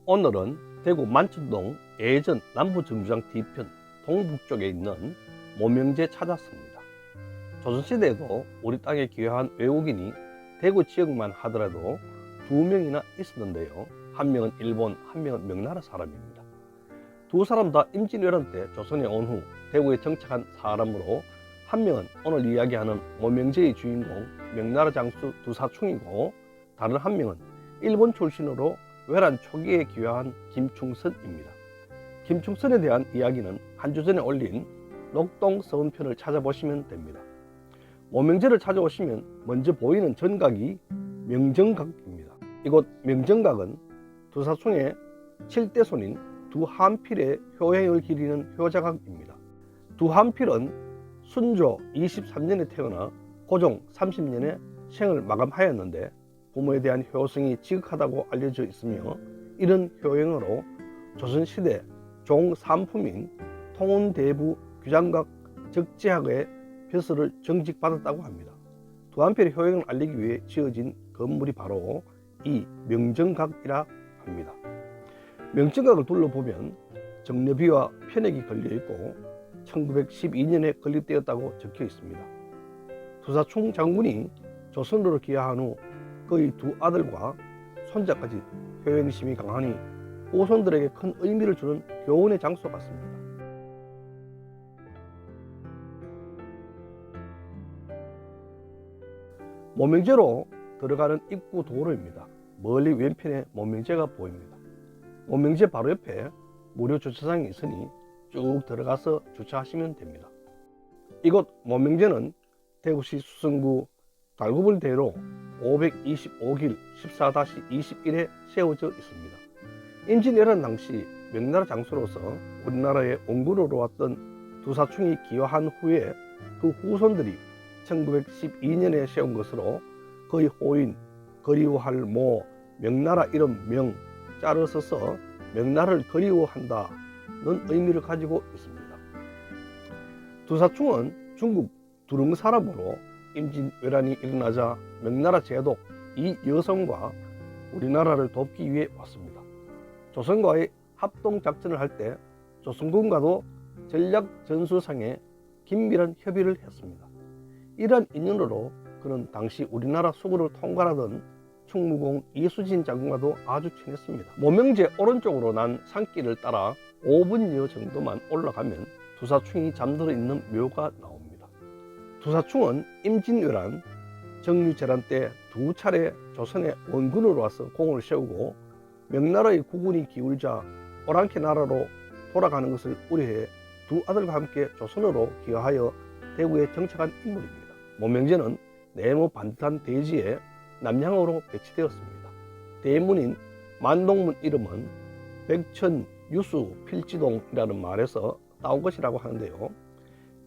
오늘은 대구 만천동 예전 남부정류장 뒤편 동북쪽에 있는 모명제 찾았습니다. 조선시대에도 우리 땅에 귀화한 외국인이 대구 지역만 하더라도 2명이나 있었는데요. 한 명은 일본, 한 명은 명나라 사람입니다. 두 사람 다 임진왜란 때 조선에 온 후 대구에 정착한 사람으로, 한 명은 오늘 이야기하는 모명제의 주인공 명나라 장수 두사충이고, 다른 한 명은 일본 출신으로 외란 초기에 귀화한 김충선입니다. 김충선에 대한 이야기는 한 주 전에 올린 녹동서원편을 찾아보시면 됩니다. 모명제를 찾아오시면 먼저 보이는 전각이 명정각입니다. 이곳 명정각은 두사충의 7대 손인 두한필의 효행을 기리는 효자각입니다. 두한필은 순조 23년에 태어나 고종 30년에 생을 마감하였는데, 부모에 대한 효성이 지극하다고 알려져 있으며, 이런 효행으로 조선시대 종삼품인 통운대부 규장각 적재학의 벼슬을 정직받았다고 합니다. 두한필의 효행을 알리기 위해 지어진 건물이 바로 이 명정각이라 합니다. 명정각을 둘러보면 정려비와 편액이 걸려있고 1912년에 건립되었다고 적혀 있습니다. 두사충 장군이 조선으로 귀화한 후 그의 두 아들과 손자까지 효행심이 강하니 후손들에게 큰 의미를 주는 교훈의 장소 같습니다. 모명제로 들어가는 입구 도로입니다. 멀리 왼편에 모명제가 보입니다. 모명제 바로 옆에 무료 주차장이 있으니 쭉 들어가서 주차하시면 됩니다. 이곳 모명제는 대구시 수성구 달구불대로 525길 14-21에 세워져 있습니다. 임진왜란 당시 명나라 장수로서 우리나라에 원군으로 왔던 두사충이 기화한 후에 그 후손들이 1912년에 세운 것으로 그의 호인, 그리워할 모, 명나라 이름 명, 자를 써서 명나라를 그리워한다는 의미를 가지고 있습니다. 두사충은 중국 두릉 사람으로 임진왜란이 일어나자 명나라 제독 이여성과 우리나라를 돕기 위해 왔습니다. 조선과의 합동작전을 할 때 조선군과도 전략전술상에 긴밀한 협의를 했습니다. 이러한 인연으로 그는 당시 우리나라 수구를 통괄하던 충무공 이수진 장군과도 아주 친했습니다. 모명제 오른쪽으로 난 산길을 따라 5분여 정도만 올라가면 두사충이 잠들어 있는 묘가 나옵니다. 두사충은 임진왜란, 정유재란 때 두 차례 조선의 원군으로 와서 공을 세우고 명나라의 국운이 기울자 오랑캐 나라로 돌아가는 것을 우려해 두 아들과 함께 조선으로 귀화하여 대구에 정착한 인물입니다. 모명제는 네모 반듯한 대지에 남향으로 배치되었습니다. 대문인 만동문 이름은 백천 유수 필지동이라는 말에서 따온 것이라고 하는데요.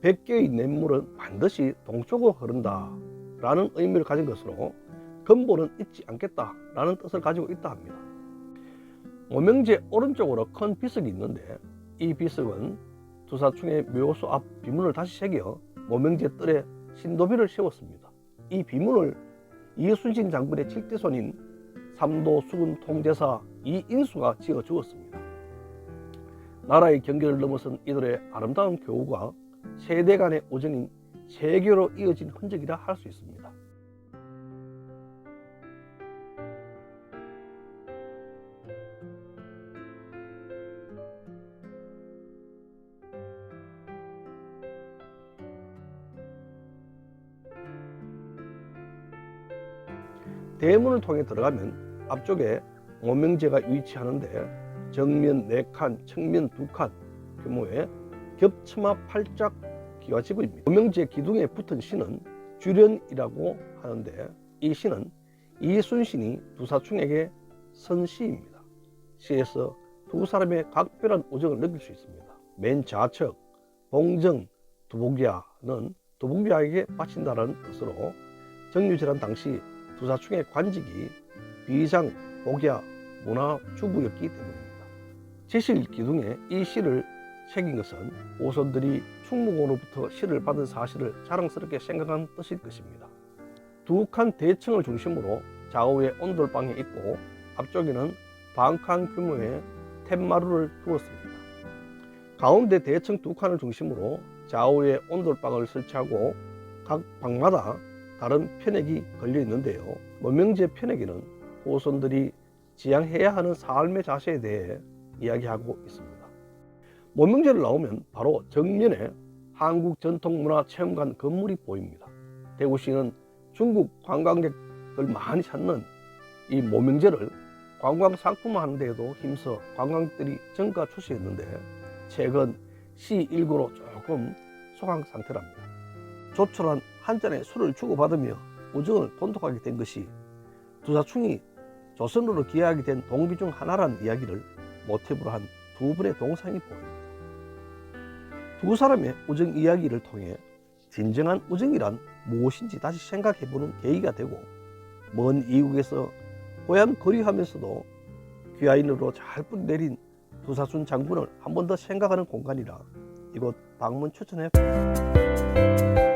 100개의 냇물은 반드시 동쪽으로 흐른다 라는 의미를 가진 것으로 근본은 잊지 않겠다 라는 뜻을 가지고 있다 합니다. 모명제 오른쪽으로 큰 비석이 있는데, 이 비석은 두사충의 묘소 앞 비문을 다시 새겨 모명제 뜰에 신도비를 세웠습니다. 이 비문을 이순신 장군의 7대손인 삼도 수군 통제사 이인수가 지어 주었습니다. 나라의 경계를 넘어선 이들의 아름다운 교우가 세대 간의 우정인 세교로 이어진 흔적이라 할 수 있습니다. 대문을 통해 들어가면 앞쪽에 모명제가 위치하는데, 정면 4칸, 측면 2칸 규모의 겹치마 8짝 기와지구입니다. 모명제 기둥에 붙은 시는 주련이라고 하는데, 이 시는 이순신이 두사충에게 선 시입니다. 시에서 두 사람의 각별한 우정을 느낄 수 있습니다. 맨 좌측 봉정 두복야는 두복야에게 바친다는 뜻으로 정유재란 당시 두사충의 관직이 비장, 복야, 문화주부였기 때문입니다. 지실 기둥에 이 시를 새긴 것은 후손들이 충무공으로부터 시를 받은 사실을 자랑스럽게 생각한 뜻일 것입니다. 두 칸 대층을 중심으로 좌우에 온돌방이 있고, 앞쪽에는 반 칸 규모의 텐마루를 두었습니다. 가운데 대청 2칸을 중심으로 좌우에 온돌방을 설치하고 각 방마다 다른 편액이 걸려 있는데요. 모명제 편액에는 후손들이 지향해야 하는 삶의 자세에 대해 이야기하고 있습니다. 모명제를 나오면 바로 정면에 한국전통문화체험관 건물이 보입니다. 대구시는 중국 관광객들 많이 찾는 이 모명제를 관광 상품화하는 데에도 힘써 관광객들이 정가 출시했는데 최근 C19로 조금 소강 상태랍니다. 조촐한 한 잔의 술을 주고받으며 우정을 돈독하게 된 것이 두 사촌이 조선으로 귀화하게 된 동기 중 하나라는 이야기를 모티브로 한 두 분의 동상이 보입니다. 두 사람의 우정 이야기를 통해 진정한 우정이란 무엇인지 다시 생각해보는 계기가 되고 먼 이국에서 고향 거리하면서도 귀화인으로 잘 뿌리내린 두 사촌 장군을 한 번 더 생각하는 공간이라 이곳 방문 추천해 봅니다.